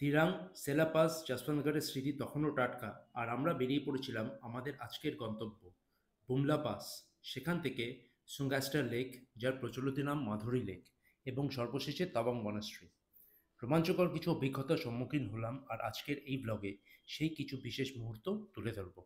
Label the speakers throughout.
Speaker 1: দিরাং, সেলাপাস, জাসবন্তগড়ের স্মৃতি তখনও টাটকা, আর আমরা বেরিয়ে পড়েছিলাম আমাদের আজকের গন্তব্য বুমলা পাস। সেখান থেকে সুঙ্গাস্টার লেক, যার প্রচলিত নাম মাধুরী লেক, এবং সর্বশেষে তাওয়াং মনাস্ট্রি। রোমাঞ্চকর কিছু অভিজ্ঞতার সম্মুখীন হলাম, আর আজকের এই ব্লগে সেই কিছু বিশেষ মুহূর্ত তুলে ধরব।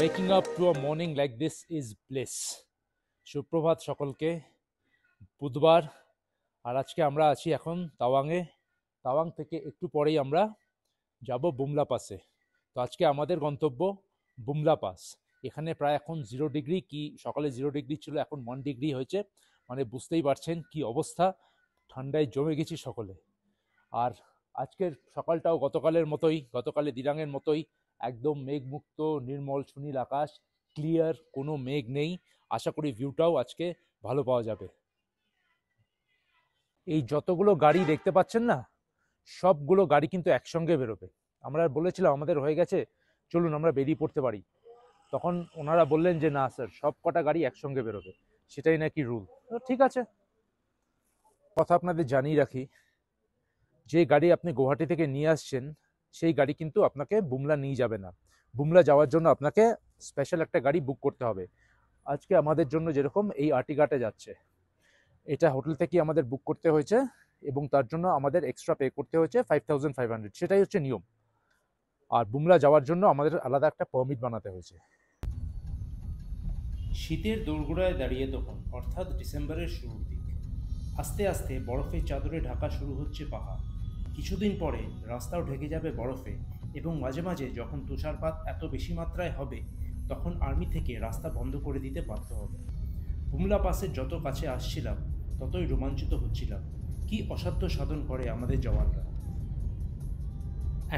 Speaker 2: Waking up to a morning like this is bliss. সুপ্রভাত সকলকে। বুধবার, আর আজকে আমরা আছি এখন তাওয়াংয়ে। তাওয়াং থেকে একটু পরেই আমরা যাব বুমলা পাসে। তো আজকে আমাদের গন্তব্য বুমলা পাস। এখানে প্রায় এখন 0 ডিগ্রি, কি সকালে 0 ডিগ্রি ছিল, এখন 1 ডিগ্রি হয়েছে। মানে বুঝতেই পারছেন কি অবস্থা, ঠান্ডায় জমে গেছি সকলে। আর আজকের সকালটাও গতকালের দিরাঙের মতোই একদম মেঘমুক্ত, নির্মল সুনীল আকাশ, ক্লিয়ার, কোনো মেঘ নেই। আশা করি ভিউটাও আজকে ভালো পাওয়া যাবে। এই যতগুলো গাড়ি দেখতে পাচ্ছেন না, সবগুলো গাড়ি কিন্তু একসঙ্গে বেরোবে। আমরা বলেছিলাম আমাদের হয়ে গেছে, চলুন আমরা বেরিয়ে পড়তে পারি। তখন ওনারা বললেন যে না স্যার, সব কটা গাড়ি একসঙ্গে বেরোবে, সেটাই নাকি রুল। ঠিক আছে, কথা আপনাদের জানিয়ে রাখি, যে গাড়ি আপনি গুয়াহাটি থেকে নিয়ে আসছেন সেই গাড়ি কিন্তু আপনাকে বুমলা নিয়ে যাবে না। বুমলা যাওয়ার জন্য আপনাকে স্পেশাল একটা গাড়ি বুক করতে হবে। আজকে আমাদের জন্য যেরকম এই আর্টিগাতে যাচ্ছে, এটা হোটেল থেকে আমাদের বুক করতে হয়েছে, এবং তার জন্য আমাদের এক্সট্রা পে করতে হয়েছে 5500, সেটাই হচ্ছে নিয়ম। আর বুমলা যাওয়ার জন্য আমাদের আলাদা একটা পারমিট বানাতে হয়েছে।
Speaker 1: শীতের দোরগোড়ায় দাঁড়িয়ে তখন, অর্থাৎ ডিসেম্বরের শুরুর দিক। আস্তে আস্তে বরফের চাদরে ঢাকা শুরু হচ্ছে পাহাড়। কিছুদিন পরে রাস্তাও ঢেকে যাবে বরফে, এবং মাঝে মাঝে যখন তুষারপাত এত বেশি মাত্রায় হবে, তখন আর্মি থেকে রাস্তা বন্ধ করে দিতে বাধ্য হবে। বুমলা পাসের যত কাছে আসছিলাম, ততই রোমাঞ্চিত হচ্ছিলাম। কি অসাধ্য সাধন করে আমাদের জওয়ানরা।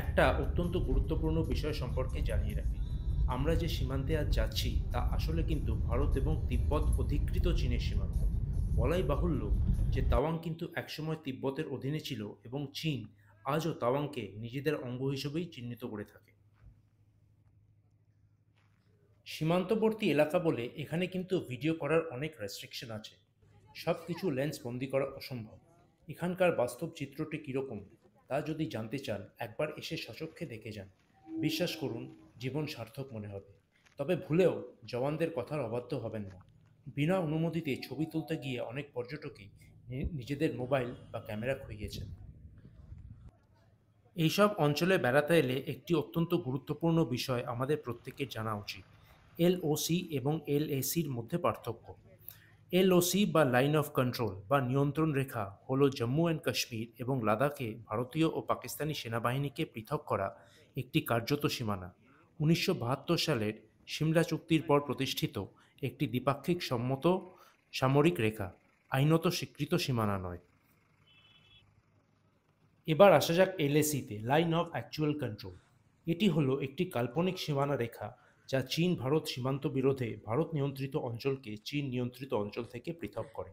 Speaker 1: একটা অত্যন্ত গুরুত্বপূর্ণ বিষয় সম্পর্কে জানিয়ে রাখি, আমরা যে সীমান্তে আজ যাচ্ছি তা আসলে কিন্তু ভারত এবং তিব্বত অধিকৃত চীনের সীমান্ত। বলাই বাহুল্য যে তাওয়াং কিন্তু একসময় তিব্বতের অধীনে ছিল, এবং চীন আজও তাওয়াংকে নিজেদের অঙ্গ হিসেবেই চিহ্নিত করে থাকে। সীমান্তবর্তী এলাকা বলে এখানে কিন্তু ভিডিও করার অনেক রেস্ট্রিকশন আছে। সব কিছু লেন্স বন্দি করা অসম্ভব। এখানকার বাস্তব চিত্রটি কীরকম তা যদি জানতে চান, একবার এসে সচক্ষে দেখে যান। বিশ্বাস করুন, জীবন সার্থক মনে হবে। তবে ভুলেও জওয়ানদের কথার অবাধ্য হবেন না। বিনা অনুমতিতে ছবি তুলতে গিয়ে অনেক পর্যটকই নিজেদের মোবাইল বা ক্যামেরা খুইয়েছেন। এইসব অঞ্চলে বেড়াতে এলে একটি অত্যন্ত গুরুত্বপূর্ণ বিষয় আমাদের প্রত্যেকের জানা উচিত: এলওসি এবং এলএসির মধ্যে পার্থক্য। এলওসি বা লাইন অফ কন্ট্রোল বা নিয়ন্ত্রণ রেখা হল জম্মু অ্যান্ড কাশ্মীর এবং লাদাখে ভারতীয় ও পাকিস্তানি সেনাবাহিনীকে পৃথক করা একটি কার্যত সীমানা। 1972 সালের সিমলা চুক্তির পর প্রতিষ্ঠিত একটি দ্বিপাক্ষিক সম্মত সামরিক রেখা, আইনত স্বীকৃত সীমানা নয়। এবার আসা যাক এলএসিতে, লাইন অফ অ্যাকচুয়াল কন্ট্রোল। এটি হলো একটি কাল্পনিক সীমানা রেখা যা চীন ভারত সীমান্ত বিরোধে ভারত নিয়ন্ত্রিত অঞ্চলকে চীন নিয়ন্ত্রিত অঞ্চল থেকে পৃথক করে।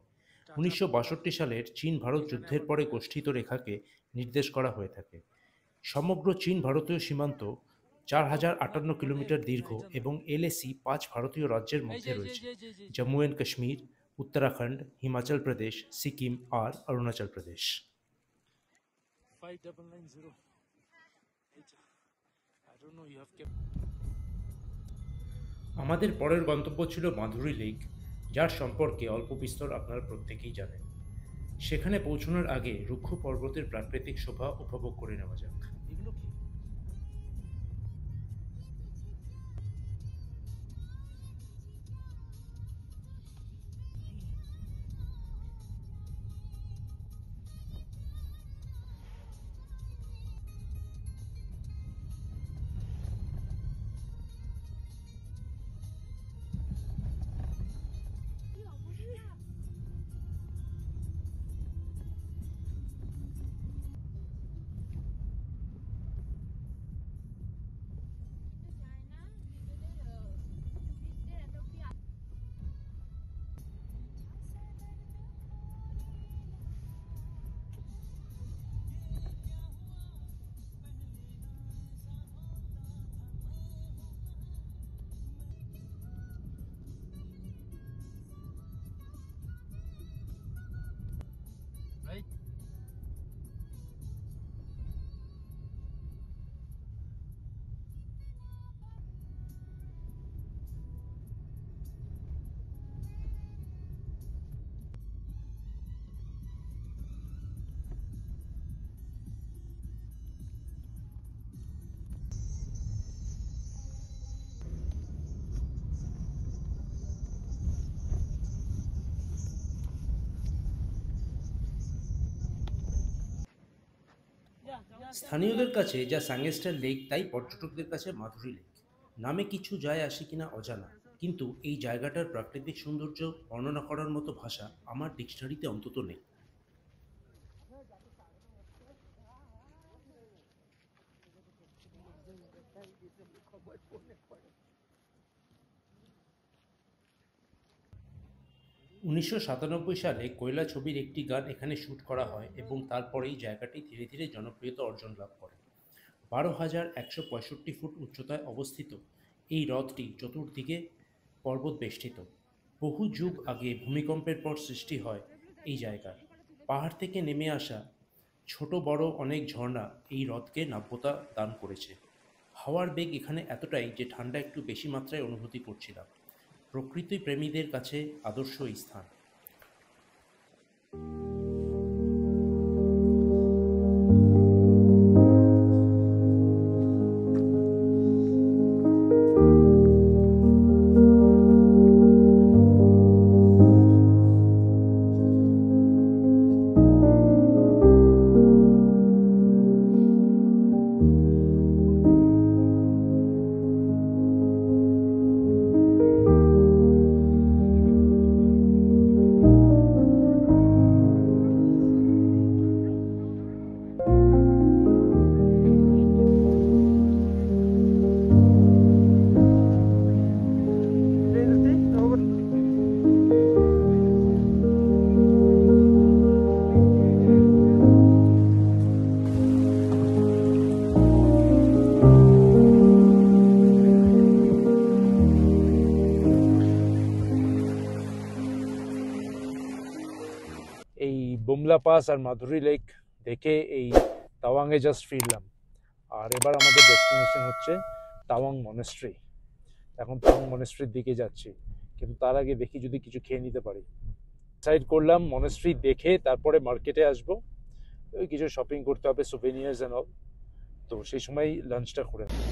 Speaker 1: 1962 সালের চীন ভারত যুদ্ধের পরে গঠিত রেখাকে নির্দেশ করা হয়ে থাকে। সমগ্র চীন ভারতীয় সীমান্ত 4058 কিলোমিটার দীর্ঘ এবং এলএসি 5 ভারতীয় রাজ্যের মধ্যে রয়েছে: জম্মু অ্যান্ড কাশ্মীর, উত্তরাখণ্ড, হিমাচল প্রদেশ, সিকিম আর অরুণাচল প্রদেশ। আমাদের পরের গন্তব্য ছিল মাধুরী লেক, যার সম্পর্কে অল্প বিস্তর আপনারা প্রত্যেকেই জানেন। সেখানে পৌঁছানোর আগে রুক্ষ পর্বতের প্রাকৃতিক শোভা উপভোগ করে নেওয়া যাক। স্থানীয়দের কাছে যা সাঙ্গেস্টার লেক, তাই পর্যটকদের কাছে মাধুরী লেক। নামে কিছু যায় আসে কিনা অজানা, কিন্তু এই জায়গাটার প্রাকৃতিক সৌন্দর্য বর্ণনা করার মতো ভাষা আমার ডিকশনারিতে অন্তত নেই। উনিশশো 97 সালে কোয়লা ছবির একটি গান এখানে শ্যুট করা হয় এবং তারপরেই জায়গাটি ধীরে ধীরে জনপ্রিয়তা অর্জন লাভ করে। 12,165 ফুট উচ্চতায় অবস্থিত এই হ্রদটি চতুর্দিকে পর্বত বেষ্টিত। বহু যুগ আগে ভূমিকম্পের পর সৃষ্টি হয় এই জায়গার। পাহাড় থেকে নেমে আসা ছোট বড় অনেক ঝর্ণা এই হ্রদকে নাব্যতা দান করেছে। হাওয়ার বেগ এখানে এতটাই যে ঠান্ডা একটু বেশি মাত্রায় অনুভূতি করছিলাম। প্রকৃতি প্রেমীদের কাছে আদর্শ এই স্থান।
Speaker 2: এই বুমলা পাস আর মাধুরী লেক দেখে এই তাওয়াংয়ে জাস্ট ফিরলাম। আর এবার আমাদের ডেস্টিনেশন হচ্ছে তাওয়াং মনেস্ট্রি। এখন তাওয়াং মনেস্ট্রির দিকে যাচ্ছি, কিন্তু তার আগে দেখি যদি কিছু খেয়ে নিতে পারি। ডিসাইড করলাম মনেস্ট্রি দেখে তারপরে মার্কেটে আসবো, ওই কিছু শপিং করতে হবে, সুভেনিয়ার্স এন্ড অল। তো সেই সময় লাঞ্চটা করে নেব।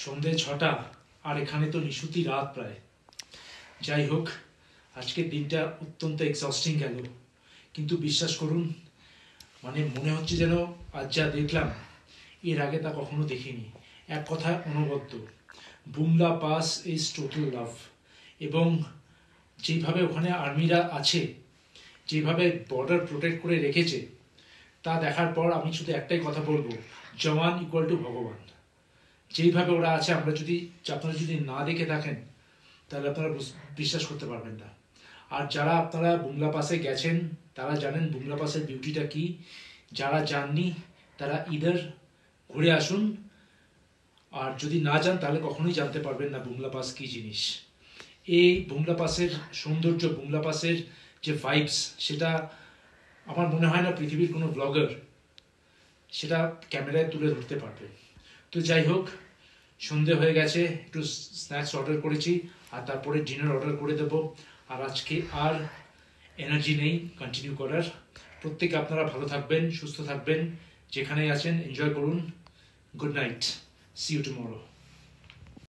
Speaker 1: সন্ধে 6টা, আর এখানে তো নিশুতি রাত প্রায়। যাই হোক, আজকের দিনটা অত্যন্ত এক্সস্টিং গেল, কিন্তু বিশ্বাস করুন, মানে মনে হচ্ছে যেন আজ যা দেখলাম এর আগে তা কখনো দেখিনি। এক কথায় অনবদ্য। বুমলা পাস ইজ টোটাল লাভ। এবং যেভাবে ওখানে আর্মিরা আছে, যেভাবে বর্ডার প্রোটেক্ট করে রেখেছে, তা দেখার পর আমি শুধু একটাই কথা বলবো, জওয়ান ইকুয়াল টু ভগবান। যেইভাবে ওরা আছে, আপনারা যদি না দেখে থাকেন তাহলে আপনারা বিশ্বাস করতে পারবেন না। আর যারা আপনারা বুমলা পাসে গেছেন তারা জানেন বুমলা পাসের বিউটিটা কি। যারা যাননি তারা ইদার ঘুরে আসুন, আর যদি না যান তাহলে কখনোই জানতে পারবেন না বুমলা পাস কি জিনিস। এই বুমলা পাসের সৌন্দর্য, বুমলা পাসের যে ভাইবস, সেটা আমার মনে হয় না পৃথিবীর কোনো ব্লগার সেটা ক্যামেরায় তুলে ধরতে পারবে। তো যাই হোক, সন্ধে হয়ে গেছে, একটু স্ন্যাক্স অর্ডার করেছি, আর তারপরে ডিনার অর্ডার করে দেবো। আর আজকে আর এনার্জি নেই কন্টিনিউ করার। প্রত্যেকে আপনারা ভালো থাকবেন, সুস্থ থাকবেন, যেখানেই আছেন এনজয় করুন। Good night, see you tomorrow.